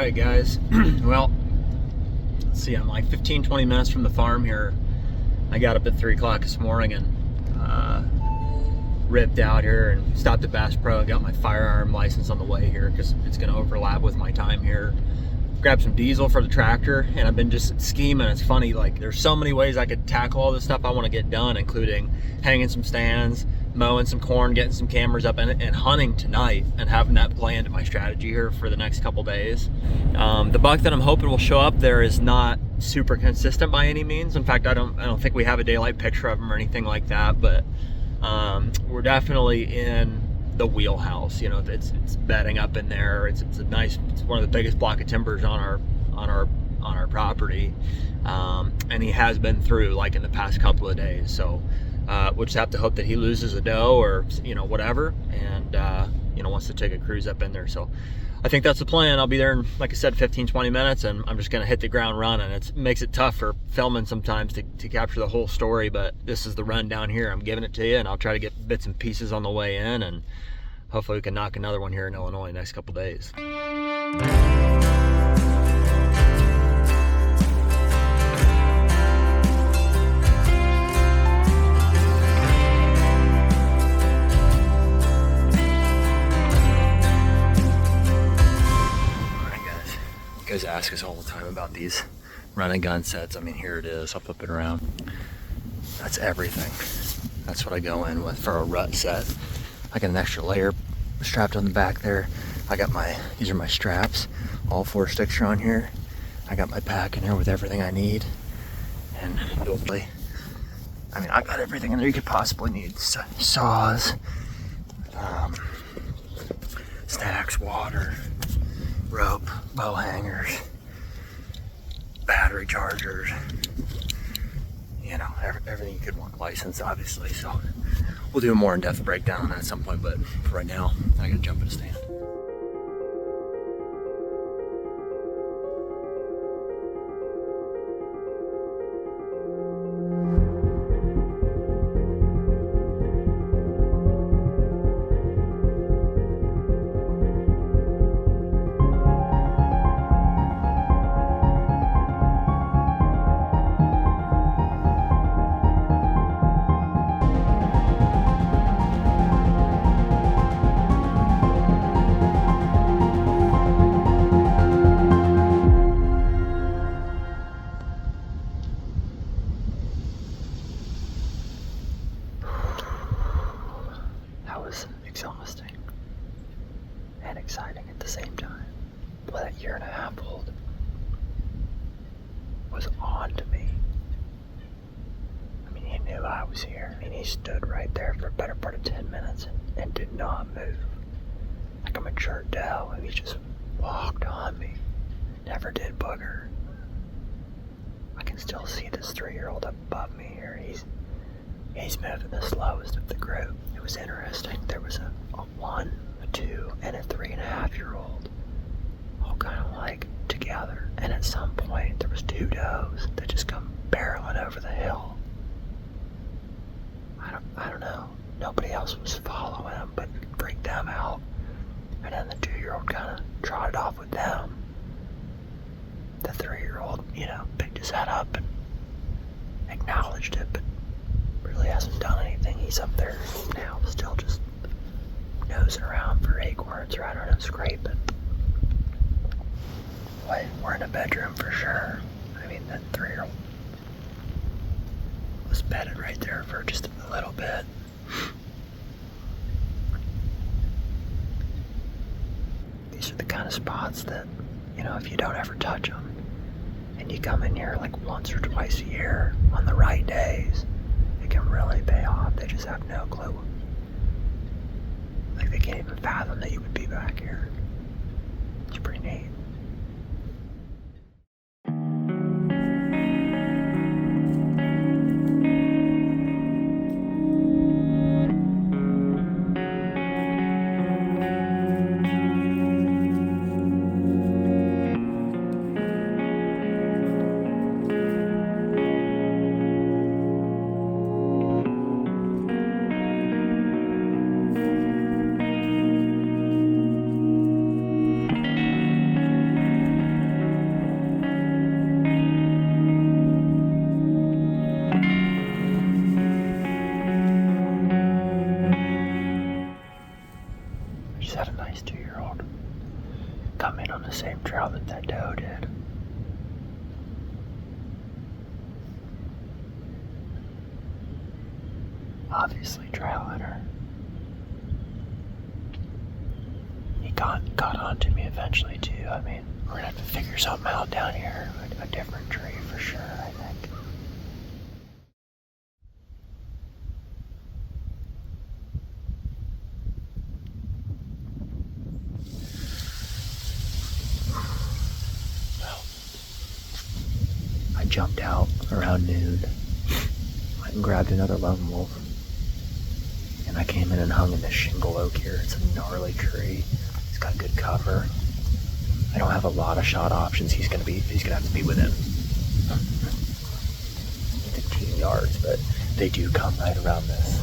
Alright guys, well, let's see, I'm like 15-20 minutes from the farm here. I got up at 3 o'clock this morning and ripped out here and stopped at Bass Pro and got my firearm license on the way here because it's going to overlap with my time here. Grabbed some diesel for the tractor and I've been just scheming. It's funny, like there's so many ways I could tackle all this stuff I want to get done, including hanging some stands, mowing some corn, getting some cameras up, and hunting tonight, and having that planned in my strategy here for the next couple days. The buck that I'm hoping will show up there is not super consistent by any means. In fact, I don't think we have a daylight picture of him or anything like that, but we're definitely in the wheelhouse. You know, it's bedding up in there. It's one of the biggest block of timbers on our property, and he has been through like in the past couple of days. So we'll just have to hope that he loses a doe or whatever, and wants to take a cruise up in there. So I think that's the plan. I'll be there in, like I said, 15-20 minutes, and I'm just gonna hit the ground running. It makes it tough for filming sometimes to capture the whole story, but this is the run down here. I'm giving it to you, and I'll try to get bits and pieces on the way in, and hopefully we can knock another one here in Illinois in the next couple days. You guys ask us all the time about these run and gun sets. I mean, here it is. I'll flip it around. That's everything. That's what I go in with for a rut set. I got an extra layer strapped on the back there. These are my straps. All 4 sticks are on here. I got my pack in there with everything I need. And hopefully, I got everything in there you could possibly need. Saws, snacks, water, rope, bow hangers, battery chargers, everything you could want. License, obviously. So we'll do a more in-depth breakdown on that at some point, but for right now, I gotta jump in a stand. Exhausting and exciting at the same time. Boy, that 1.5-year-old was on to me. He knew I was here. He stood right there for a better part of 10 minutes and did not move. Like a mature doe, and he just walked on me. Never did booger. I can still see this 3-year-old above me here. He's moving the slowest of the group. It was interesting. There was a 1, a 2, and a 3.5-year-old all kind of like together. And at some point, there was 2 does that just come barreling over the hill. I don't know. Nobody else was following them, but freaked them out. And then the 2-year-old kind of trotted off with them. The 3-year-old, picked his head up and acknowledged it, but really hasn't done anything. He's up there now, still just nosing around for acorns, or I don't know, scraping. Boy, we're in a bedroom for sure. That 3-year-old was bedded right there for just a little bit. These are the kind of spots that, if you don't ever touch them, and you come in here like once or twice a year on the right days, it can really pay off. They just have no clue. Like they can't even fathom that you would be back here. It's pretty neat. this 2-year-old come in on the same trail that doe did. Obviously, trail hunter. He got onto me eventually too. I mean, we're gonna have to figure something out down here. A different tree for sure, I think. Well, I jumped out around noon. Went and grabbed another lone wolf. And I came in and hung in this shingle oak here. It's a gnarly tree. It's got good cover. I don't have a lot of shot options. He's gonna have to be within 15 yards, but they do come right around this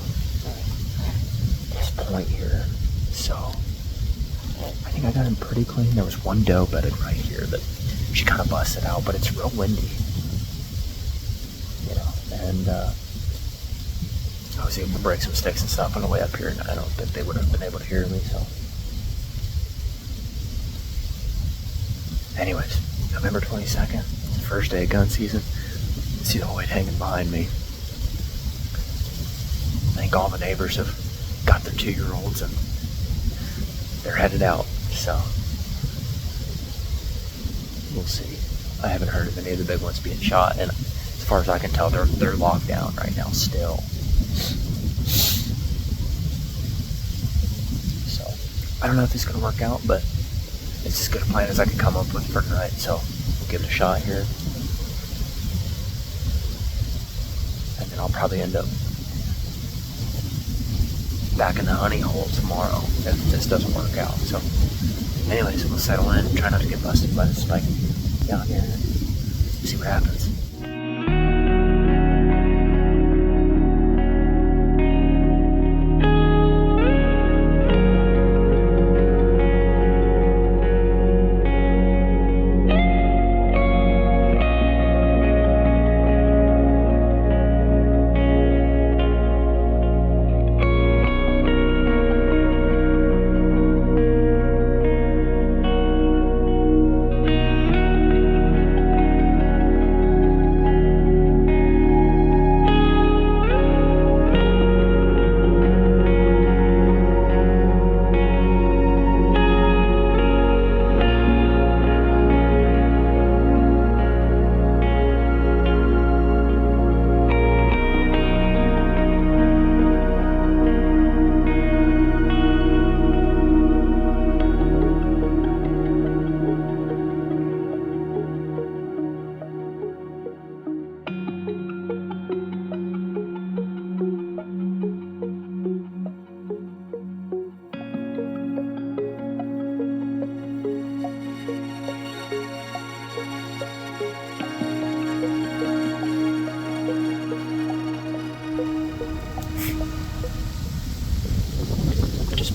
point here. So I think I got him pretty clean. There was one doe bedded right here that she kind of busted out, but it's real windy, and I was able to break some sticks and stuff on the way up here, and I don't think they would have been able to hear me, so. Anyways, November 22nd, it's the first day of gun season. You see the white hanging behind me. I think all the neighbors have got their 2-year-olds and they're headed out, so we'll see. I haven't heard of any of the big ones being shot, and as far as I can tell, they're locked down right now still. So I don't know if this is going to work out, but it's as good a plan as I can come up with for tonight, so we'll give it a shot here. And then I'll probably end up back in the honey hole tomorrow if this doesn't work out. So anyways, we'll settle in and try not to get busted by the spike down here and see what happens.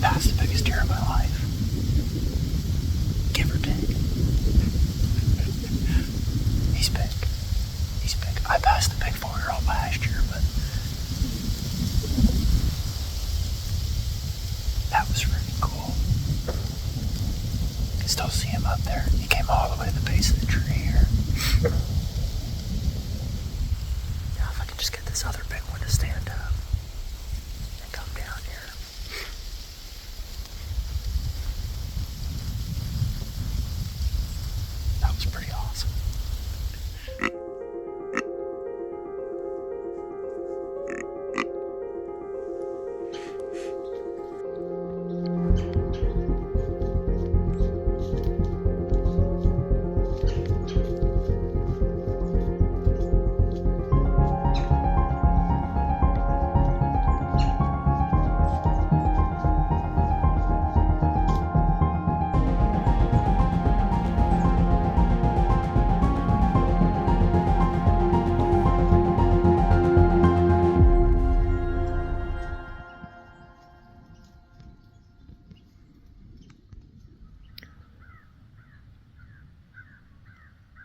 Passed the biggest deer of my life, give or take. He's big. I passed the big 4-year-old last year, but that was really cool. You can still see him up there. He came all the way to the base of the tree here. Now if I can just get this other big one to stand up and come down here. Was pretty awesome.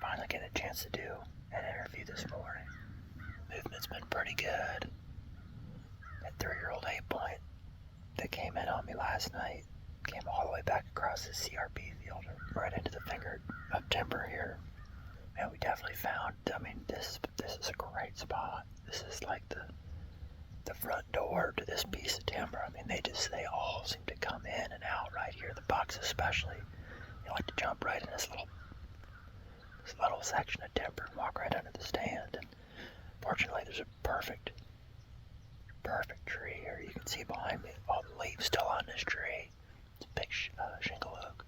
Finally get a chance to do an interview this morning. Movement's been pretty good. That 3-year-old 8-point that came in on me last night, Came all the way back across the CRP field, right into the finger of timber here. And we definitely found, this is a great spot. This is like the front door to this piece of timber. They all seem to come in and out right here. The bucks especially, they like to jump right in this little section of timber and walk right under the stand. And fortunately, there's a perfect tree here. You can see behind me all the leaves still on this tree. It's a big shingle oak.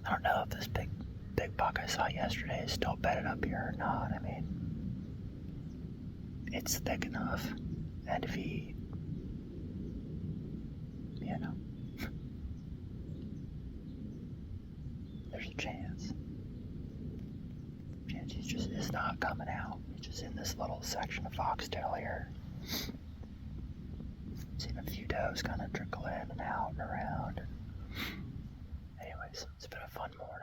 I don't know if this big buck I saw yesterday is still bedded up here or not. It's thick enough, and if he, there's a chance he just is not coming out. He's just in this little section of foxtail here. Seen a few does kind of trickle in and out and around. Anyways, it's been a fun morning.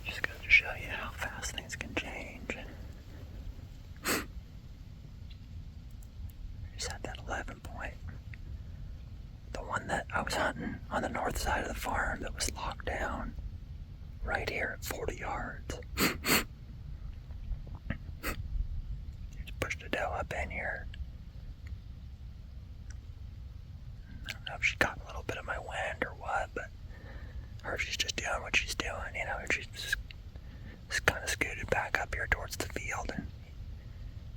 Just goes to show you how fast things can change. Just had that 11 point. The one that I was hunting on the north side of the farm that was locked down right here at 40 yards. Just pushed a doe up in here. I don't know if she caught a little bit of my wind or what, or if she's just doing what she's doing, she's just kind of scooted back up here towards the field, and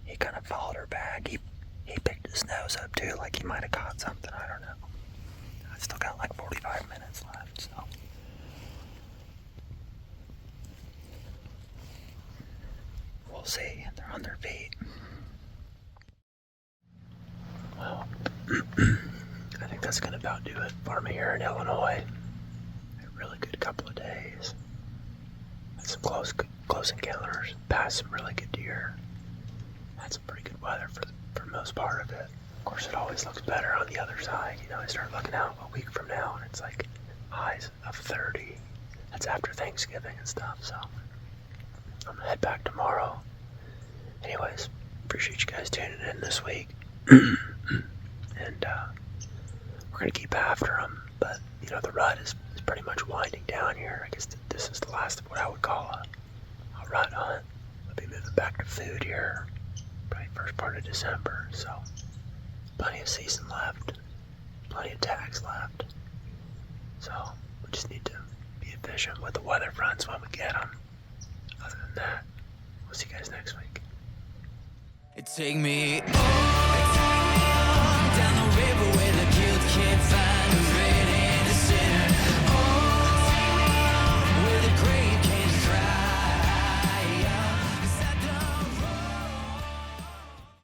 he kind of followed her back. He picked his nose up too, like he might have caught something, I don't know. I've still got like 45 minutes left, so. We'll see, they're on their feet. Well, I think that's gonna about do it for me here in Illinois. A really good couple of days. Had some close encounters, passed some really good deer. Had some pretty good weather for most part of it. Of course, it always looks better on the other side. I start looking out a week from now and it's like highs of 30. That's after Thanksgiving and stuff, so I'm gonna head back tomorrow. Anyways, appreciate you guys tuning in this week. And we're gonna keep after them, but the rut is pretty much winding down here. I guess this is the last of what I would call a rut hunt. I'll be moving back to food here probably first part of December, so plenty of season left, plenty of tags left. So we just need to be efficient with the weather fronts when we get them. Other than that, we'll see you guys next week. Take me